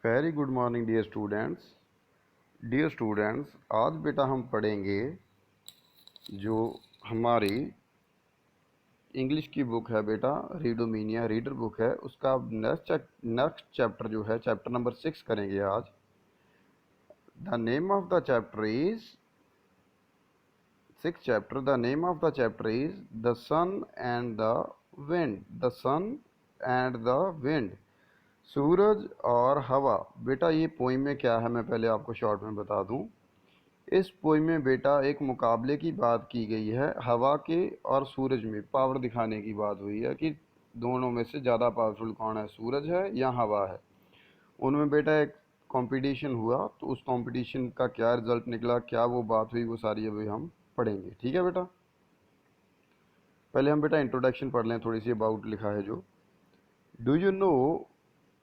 Very good morning dear students. आज बेटा हम पढ़ेंगे जो हमारी इंग्लिश की बुक है बेटा, रीडोमिनिया रीडर बुक है, उसका नेक्स्ट चैप्टर जो है चैप्टर नंबर 6 करेंगे आज। The name of the chapter is six chapter. The name of the chapter is the sun and the wind. The sun and the wind, सूरज और हवा। बेटा ये पोइम में क्या है मैं पहले आपको शॉर्ट में बता दूं। इस पोइम में बेटा एक मुकाबले की बात की गई है, हवा के और सूरज में पावर दिखाने की बात हुई है कि दोनों में से ज़्यादा पावरफुल कौन है, सूरज है या हवा है। उनमें बेटा एक कंपटीशन हुआ, तो उस कंपटीशन का क्या रिजल्ट निकला, क्या वो बात हुई, वो सारी अभी हम पढ़ेंगे। ठीक है बेटा, पहले हम बेटा इंट्रोडक्शन पढ़ लें, थोड़ी सी अबाउट लिखा है जो। Do you know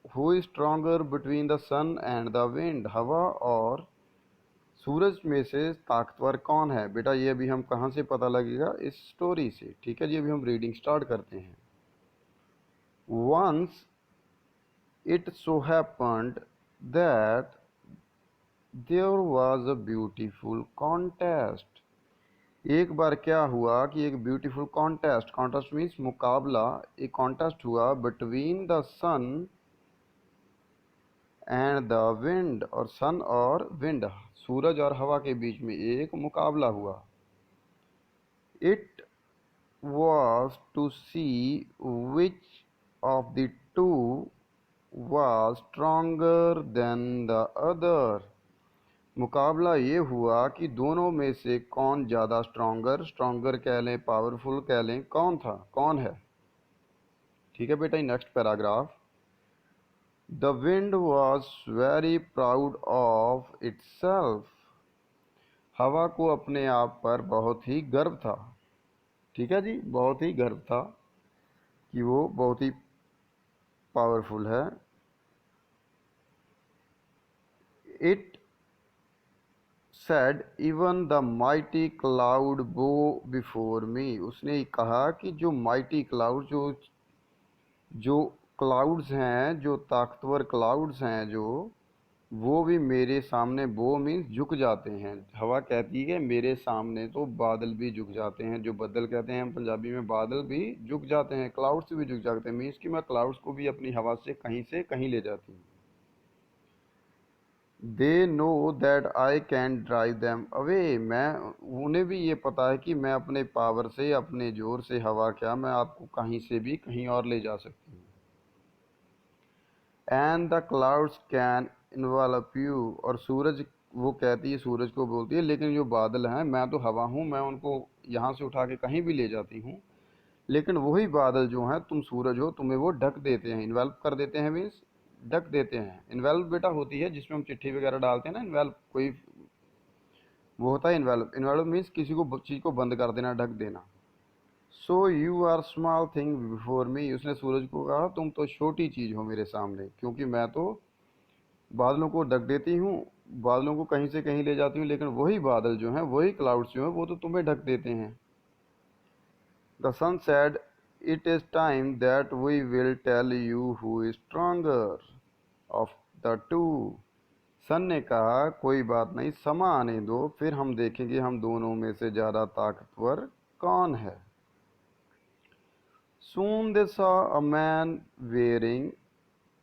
who is stronger between the sun and the wind. हवा और सूरज में से ताकतवर कौन है। बेटा ये अभी हम कहाँ से पता लगेगा, इस स्टोरी से। ठीक है जी, अभी हम रीडिंग स्टार्ट करते हैं। Once it so happened that there was a beautiful contest. एक बार क्या हुआ कि एक ब्यूटीफुल कॉन्टेस्ट, कॉन्टेस्ट मीन्स मुकाबला, एक कॉन्टेस्ट हुआ between the sun and the wind, और सन और विंड, सूरज और हवा के बीच में एक मुकाबला हुआ। It was to see which of the two was stronger than the other। मुकाबला ये हुआ कि दोनों में से कौन ज़्यादा स्ट्रॉन्गर कह लें, पावरफुल कह लें, कौन है। ठीक है बेटा, next paragraph. The wind was very proud of itself. हवा को अपने आप पर बहुत ही गर्व था। ठीक है जी, बहुत ही गर्व था कि वो बहुत ही पावरफुल है। It said even the mighty cloud बो बिफोर मी। उसने कहा कि जो माइटी क्लाउड, जो क्लाउड्स हैं, जो ताकतवर क्लाउड्स हैं, जो वो भी मेरे सामने, बो मीन्स झुक जाते हैं। हवा कहती है मेरे सामने तो बादल भी झुक जाते हैं। जो बदल कहते हैं हम पंजाबी में, बादल भी झुक जाते हैं, क्लाउड्स भी झुक जाते हैं। मीन्स कि मैं क्लाउड्स को भी अपनी हवा से कहीं ले जाती हूँ। They know that I can drive them away. उन्हें भी ये पता है कि मैं अपने पावर से, अपने जोर से हवा क्या, मैं आपको कहीं से भी कहीं और ले जा सकती हूँ। And the clouds can involve you. और सूरज, वो कहती है, सूरज को बोलती है, लेकिन जो बादल हैं, मैं तो हवा हूँ, मैं उनको यहाँ से उठा के कहीं भी ले जाती हूँ, लेकिन वही बादल जो हैं, तुम सूरज हो, तुम्हें वो ढक देते हैं, इन्वेल्व कर देते हैं, मीन्स ढक देते हैं। इन्वेल्व बेटा होती है जिसमें हम चिट्ठी वगैरह डालते हैं ना, इन्वेल्व कोई वो होता है। इन्वेल्व मीन्स किसी को चीज़ को बंद कर देना, ढक देना। So you are small thing before me. उसने सूरज को कहा तुम तो छोटी चीज़ हो मेरे सामने, क्योंकि मैं तो बादलों को ढक देती हूँ, बादलों को कहीं से कहीं ले जाती हूँ, लेकिन वही बादल जो हैं, वही क्लाउड्स जो हैं, वो तो तुम्हें ढक देते हैं। The sun said it is time that we will tell you who is stronger of the two. Sun ने कहा कोई बात नहीं, समा आने दो, फिर हम देखेंगे हम दोनों में से ज़्यादा ताकतवर कौन है। Soon they saw a man wearing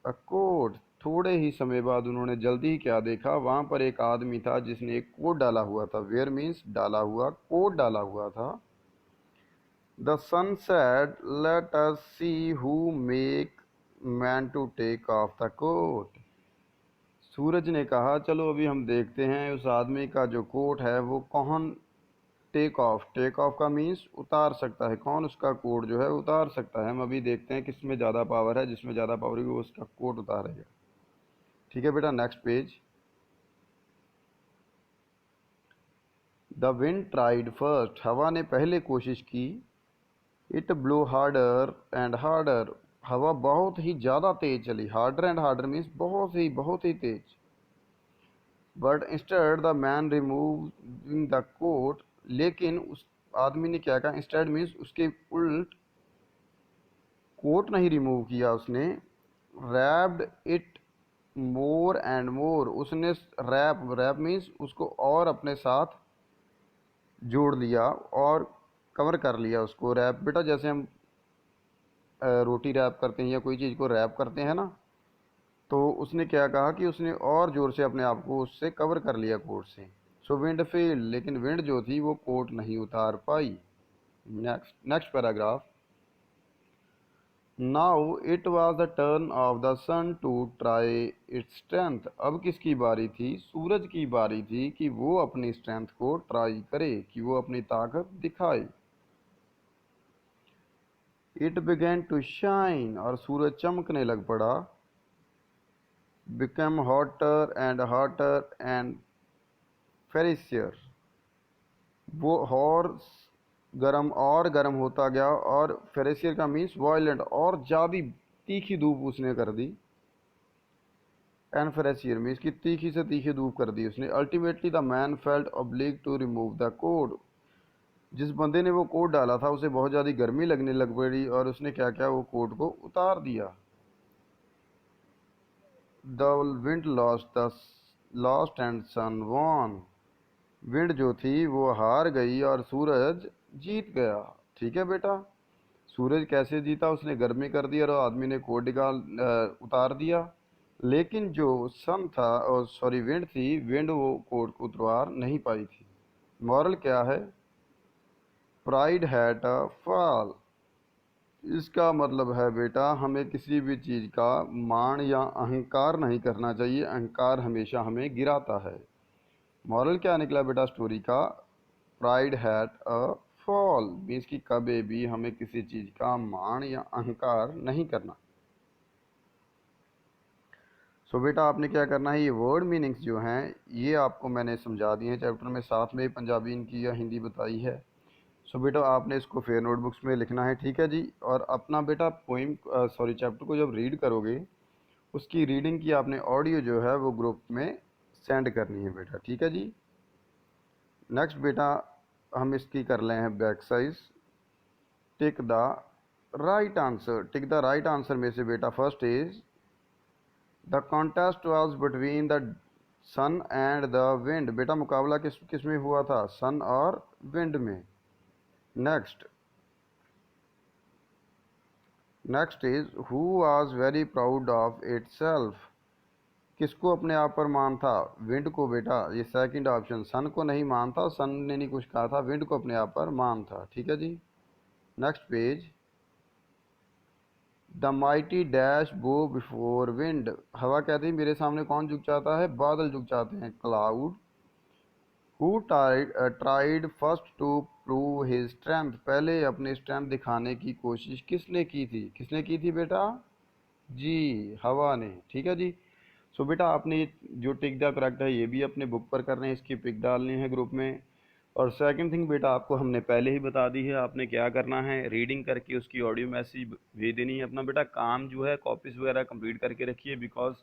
a coat। थोड़े ही समय बाद उन्होंने जल्दी ही क्या देखा, वहाँ पर एक आदमी था जिसने एक कोट डाला हुआ था। वेयर मीन्स डाला हुआ, कोट डाला हुआ था। The sun said let us see who make man to take off the coat. सूरज ने कहा चलो अभी हम देखते हैं उस आदमी का जो कोट है वो कौन टेक ऑफ का मीन्स उतार सकता है, कौन उसका कोट जो है उतार सकता है। हम अभी देखते हैं किसमें ज़्यादा पावर है, जिसमें ज़्यादा पावर होगी वो उसका कोट उतारेगा। ठीक है बेटा, next page. The wind tried first. हवा ने पहले कोशिश की। It blow harder and harder. हवा बहुत ही ज़्यादा तेज चली। हार्डर एंड हार्डर मीन्स बहुत ही तेज। But instead the man removing the coat. लेकिन उस आदमी ने क्या कहा, इंस्टेड मीन्स उसके उल्ट, कोट नहीं रिमूव किया उसने, wrapped it more and more, उसने रैप, रैप मीन्स उसको और अपने साथ जोड़ लिया और कवर कर लिया उसको। रैप बेटा जैसे हम रोटी रैप करते हैं या कोई चीज़ को रैप करते हैं ना, तो उसने क्या कहा कि उसने और ज़ोर से अपने आप को उससे कवर कर लिया कोट से। सो विंड फेल्ड, लेकिन विंड जो थी वो कोट नहीं उतार पाई। Next next paragraph. Now it was the turn of the sun to try its strength. अब किसकी बारी थी? सूरज की बारी थी कि वो अपनी स्ट्रेंथ को ट्राई करे, कि वो अपनी ताकत दिखाए। इट बिगेन टू शाइन, और सूरज चमकने लग पड़ा। बिकम हॉटर एंड फेरिसियर, वो हॉर्स गरम और गरम होता गया, और फेरिसियर का मीन्स वायलेंट, और ज़्यादा तीखी धूप उसने कर दी। एंड फेरिसियर मीन्स की तीखी से तीखी धूप कर दी उसने। Ultimately the man felt oblige to remove the coat, जिस बंदे ने वो कोट डाला था उसे बहुत ज़्यादा गर्मी लगने लग पड़ी, और उसने क्या किया, वो कोट को उतार दिया। The wind lost and sun won, wind जो थी वो हार गई और सूरज जीत गया। ठीक है बेटा, सूरज कैसे जीता? उसने गर्मी कर दी और आदमी ने कोट उतार दिया। लेकिन जो सन था, और सॉरी विंड थी, विंड वो कोट को उतार नहीं पाई थी। मॉरल क्या है? Pride had a fall. इसका मतलब है बेटा, हमें किसी भी चीज़ का मान या अहंकार नहीं करना चाहिए। अहंकार हमेशा हमें गिराता है। मॉरल क्या निकला बेटा स्टोरी का? Pride had a fall means कि कभी भी हमें किसी चीज़ का मान या अहंकार नहीं करना। सो बेटा आपने क्या करना है, ये वर्ड मीनिंग्स जो हैं ये आपको मैंने समझा दिए हैं चैप्टर में, साथ में पंजाबी इनकी या हिंदी बताई है। सो बेटा आपने इसको फेयर नोटबुक्स में लिखना है, ठीक है जी। और अपना बेटा पोइम सॉरी चैप्टर को जब रीड करोगे, उसकी रीडिंग की आपने ऑडियो जो है वो ग्रुप में सेंड करनी है बेटा, ठीक है जी। नेक्स्ट बेटा हम इसकी कर रहे हैं back size. Tick the right answer, tick the right answer में से बेटा first is the contest was between the sun and the wind. बेटा मुकाबला किस किस में हुआ था? सन और विंड में। Next next is who was very proud of it self. किसको अपने आप पर मान था? विंड को बेटा, ये सेकंड ऑप्शन। सन को नहीं मान था, सन ने नहीं कुछ कहा था, विंड को अपने आप पर मान था। ठीक है जी। Next page. The mighty dash bow before wind. हवा कहती है मेरे सामने कौन झुक जाता है? बादल झुक जाते हैं, cloud. Who tried first to prove his strength. पहले अपनी स्ट्रेंथ दिखाने की कोशिश किसने की थी? किसने की थी बेटा? जी, हवा ने। ठीक है जी। सो बेटा आपने ये जो टिक द करेक्ट है ये भी अपने बुक पर करने हैं, इसकी पिक डालनी है ग्रुप में। और सेकंड थिंग बेटा आपको हमने पहले ही बता दी है, आपने क्या करना है, रीडिंग करके उसकी ऑडियो मैसेज भेज देनी है। अपना बेटा काम जो है कॉपीज वगैरह कंप्लीट करके रखिए, बिकॉज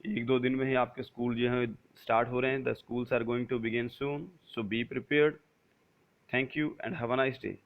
एक दो दिन में ही आपके स्कूल जो है स्टार्ट हो रहे हैं। The schools are going to begin soon, so be prepared. Thank you and have a nice day.